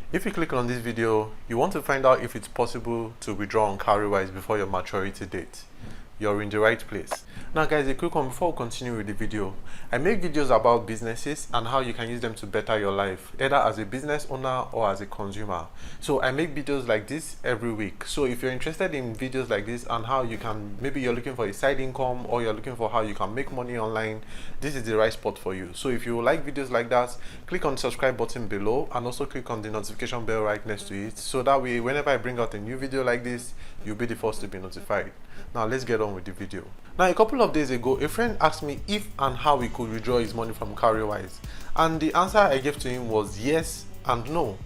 If you click on this video, you want to find out if it's possible to withdraw on Cowrywise before your maturity date. You're in the right place. Now guys, a quick one before we continue with the video. I make videos about businesses and how you can use them to better your life, either as a business owner or as a consumer. So I make videos like this every week. So if you're interested in videos like this and how you can, maybe you're looking for a side income or you're looking for how you can make money online, this is the right spot for you. So if you like videos like that, click on the subscribe button below and also click on the notification bell right next to it, so that way whenever I bring out a new video like this, you'll be the first to be notified. Now let's get on with the video. Now a couple of days ago, a friend asked me if and how he could withdraw his money from Cowrywise, and the answer I gave to him was yes and no.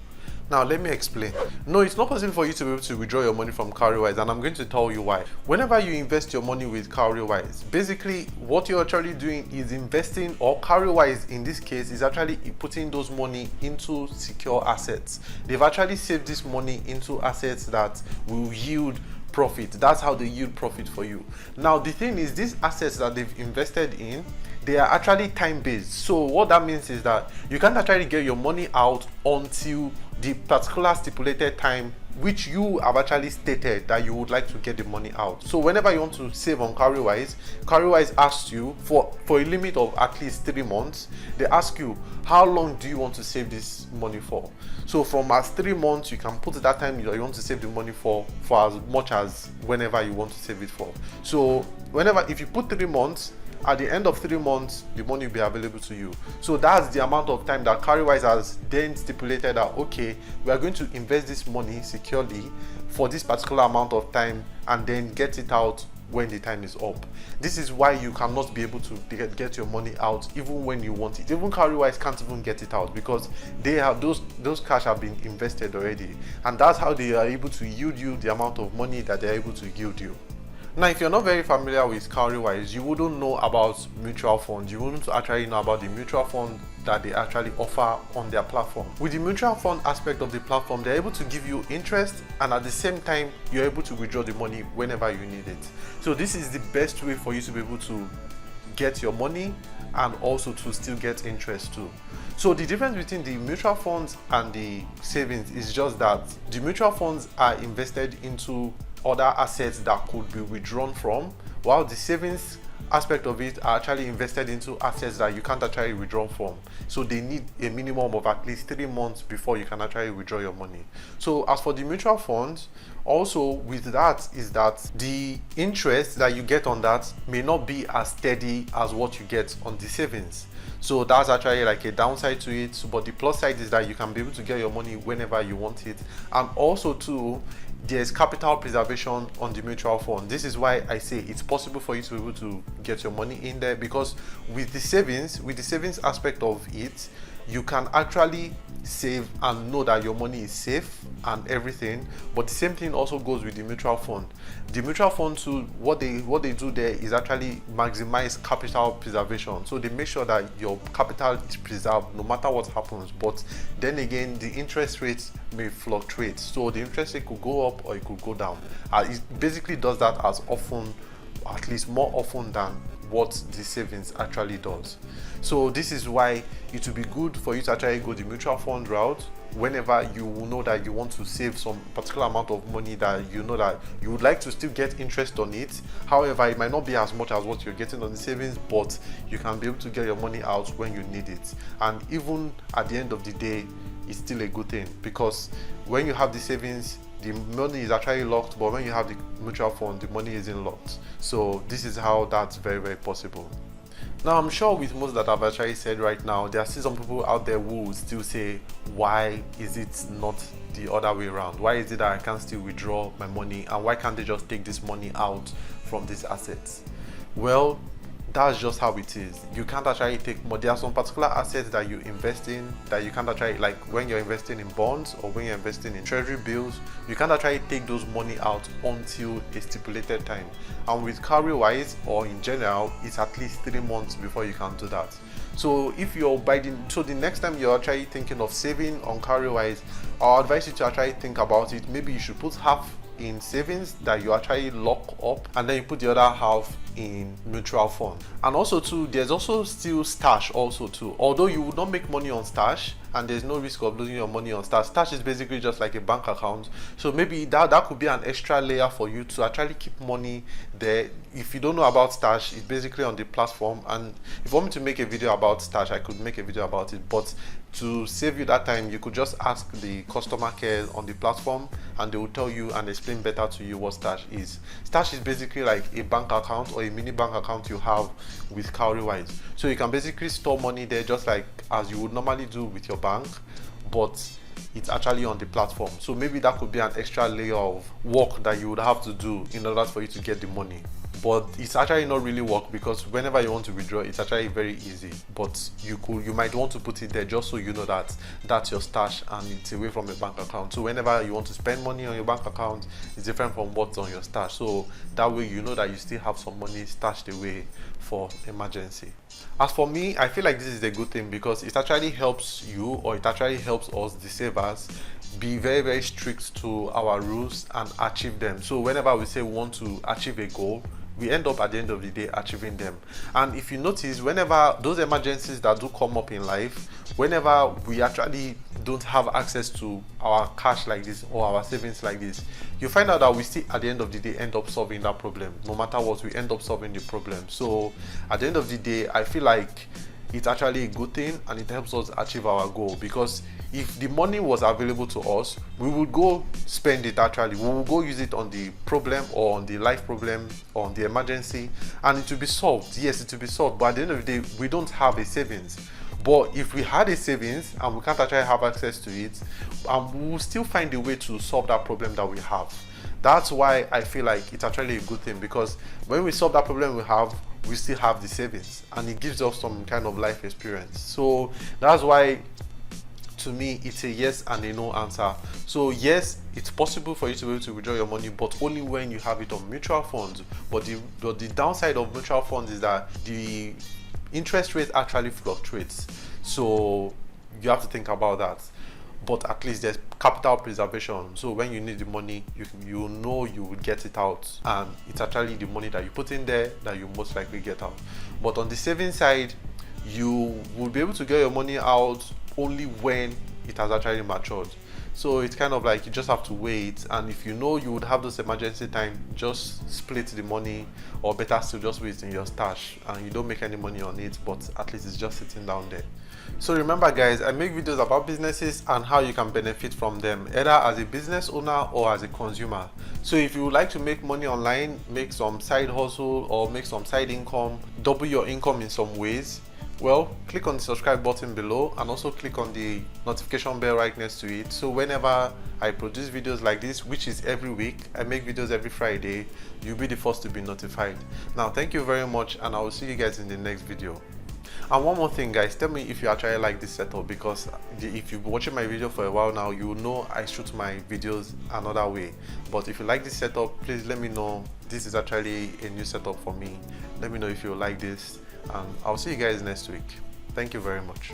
Now let me explain. No, it's not possible for you to be able to withdraw your money from Cowrywise, and I'm going to tell you why. Whenever you invest your money with Cowrywise, basically what you're actually doing is investing, or Cowrywise in this case is actually putting those money into secure assets. They've actually saved this money into assets that will yield profit. That's how they yield profit for you. Now the thing is, these assets that they've invested in, they are actually time based. So what that means is that you can't actually get your money out until the particular stipulated time which you have actually stated that you would like to get the money out. So whenever you want to save on Cowrywise, Cowrywise asks you for a limit of at least 3 months. They ask you, how long do you want to save this money for? So from as 3 months, you can put that time you want to save the money for as much as whenever you want to save it for. So if you put 3 months, at the end of 3 months, the money will be available to you. So that's the amount of time that Cowrywise has then stipulated that, okay, we are going to invest this money securely for this particular amount of time and then get it out when the time is up. This is why you cannot be able to get your money out even when you want it. Even Cowrywise can't even get it out because they have those cash have been invested already, and that's how they are able to yield you the amount of money that they're able to yield you. Now, if you're not very familiar with Cowrywise, you wouldn't know about mutual funds. You wouldn't actually know about the mutual fund that they actually offer on their platform. With the mutual fund aspect of the platform, they're able to give you interest, and at the same time, you're able to withdraw the money whenever you need it. So this is the best way for you to be able to get your money and also to still get interest too. So the difference between the mutual funds and the savings is just that the mutual funds are invested into other assets that could be withdrawn from, while the savings aspect of it are actually invested into assets that you can't actually withdraw from. So they need a minimum of at least 3 months before you can actually withdraw your money. So as for the mutual funds, also with that is that the interest that you get on that may not be as steady as what you get on the savings. So that's actually like a downside to it, but the plus side is that you can be able to get your money whenever you want it. And also too, there's capital preservation on the mutual fund. This is why I say it's possible for you to be able to get your money in there, because with the savings aspect of it, you can actually save and know that your money is safe and everything. But the same thing also goes with the mutual fund. The mutual fund too, what they do there is actually maximize capital preservation. So they make sure that your capital is preserved no matter what happens. But then again, the interest rates may fluctuate. So the interest rate could go up or it could go down. It basically does that as often, at least more often than what the savings actually does. So this is why it will be good for you to actually go the mutual fund route whenever you know that you want to save some particular amount of money that you know that you would like to still get interest on it. However, it might not be as much as what you're getting on the savings, but you can be able to get your money out when you need it. And even at the end of the day, it's still a good thing, because when you have the savings, the money is actually locked, but when you have the mutual fund, the money isn't locked. So this is how that's very, very possible. Now, I'm sure with most that I've actually said right now, there are still some people out there who will still say, why is it not the other way around? Why is it that I can't still withdraw my money, and why can't they just take this money out from these assets? Well, that's just how it is. You can't actually take more. There are some particular assets that you invest in that you can't actually, like when you're investing in bonds or when you're investing in treasury bills, you can't actually take those money out until a stipulated time. And with Cowrywise, or in general, it's at least 3 months before you can do that. So if you're the next time you're actually thinking of saving on Cowrywise, I'll advise you to actually think about it. Maybe you should put half in savings that you actually lock up, and then you put the other half in mutual fund. And also too, there's also still stash also too. Although you would not make money on stash, and there's no risk of losing your money on Stash. Stash is basically just like a bank account, so maybe that could be an extra layer for you to actually keep money there. If you don't know about Stash, it's basically on the platform, and if you want me to make a video about Stash, I could make a video about it, but to save you that time, you could just ask the customer care on the platform, and they will tell you and explain better to you what Stash is. Stash is basically like a bank account or a mini bank account you have with Cowrywise. So you can basically store money there just like as you would normally do with your bank, but it's actually on the platform. So maybe that could be an extra layer of work that you would have to do in order for you to get the money. But it's actually not really work, because whenever you want to withdraw, it's actually very easy. But you might want to put it there just so you know that that's your stash and it's away from your bank account. So whenever you want to spend money on your bank account, it's different from what's on your stash. So that way you know that you still have some money stashed away for emergency. As for me, I feel like this is a good thing, because it actually helps you, or it actually helps us, the savers, be very, very strict to our rules and achieve them. So whenever we say we want to achieve a goal, we end up at the end of the day achieving them. And if you notice, whenever those emergencies that do come up in life, whenever we actually don't have access to our cash like this or our savings like this, you find out that we still at the end of the day end up solving that problem. No matter what, we end up solving the problem. So at the end of the day, I feel like it's actually a good thing, and it helps us achieve our goal, because if the money was available to us, we would go spend it. Actually, we will go use it on the problem, or on the life problem, or on the emergency, and it will be solved. Yes, it will be solved, but at the end of the day, we don't have a savings. But if we had a savings and we can't actually have access to it, we will still find a way to solve that problem that we have. That's why I feel like it's actually a good thing, because when we solve that problem we have, we still have the savings, and it gives us some kind of life experience. So that's why, to me, it's a yes and a no answer. So yes, it's possible for you to be able to withdraw your money, but only when you have it on mutual funds. But the downside of mutual funds is that the interest rate actually fluctuates, so you have to think about that. But at least there's capital preservation, so when you need the money, you know you will get it out, and it's actually the money that you put in there that you most likely get out. But on the saving side, you will be able to get your money out only when it has actually matured. So it's kind of like you just have to wait, and if you know you would have those emergency time, just split the money, or better still, just wait in your stash, and you don't make any money on it, but at least it's just sitting down there. So remember guys, I make videos about businesses and how you can benefit from them, either as a business owner or as a consumer. So if you would like to make money online, make some side hustle or make some side income, double your income in some ways, well, click on the subscribe button below, and also click on the notification bell right next to it. So whenever I produce videos like this, which is every week, I make videos every Friday, you'll be the first to be notified. Now, thank you very much, and I will see you guys in the next video. And one more thing guys, tell me if you actually like this setup, because if you've been watching my video for a while now, you will know I shoot my videos another way. But if you like this setup, please let me know. This is actually a new setup for me. Let me know if you like this, and I'll see you guys next week. Thank you very much.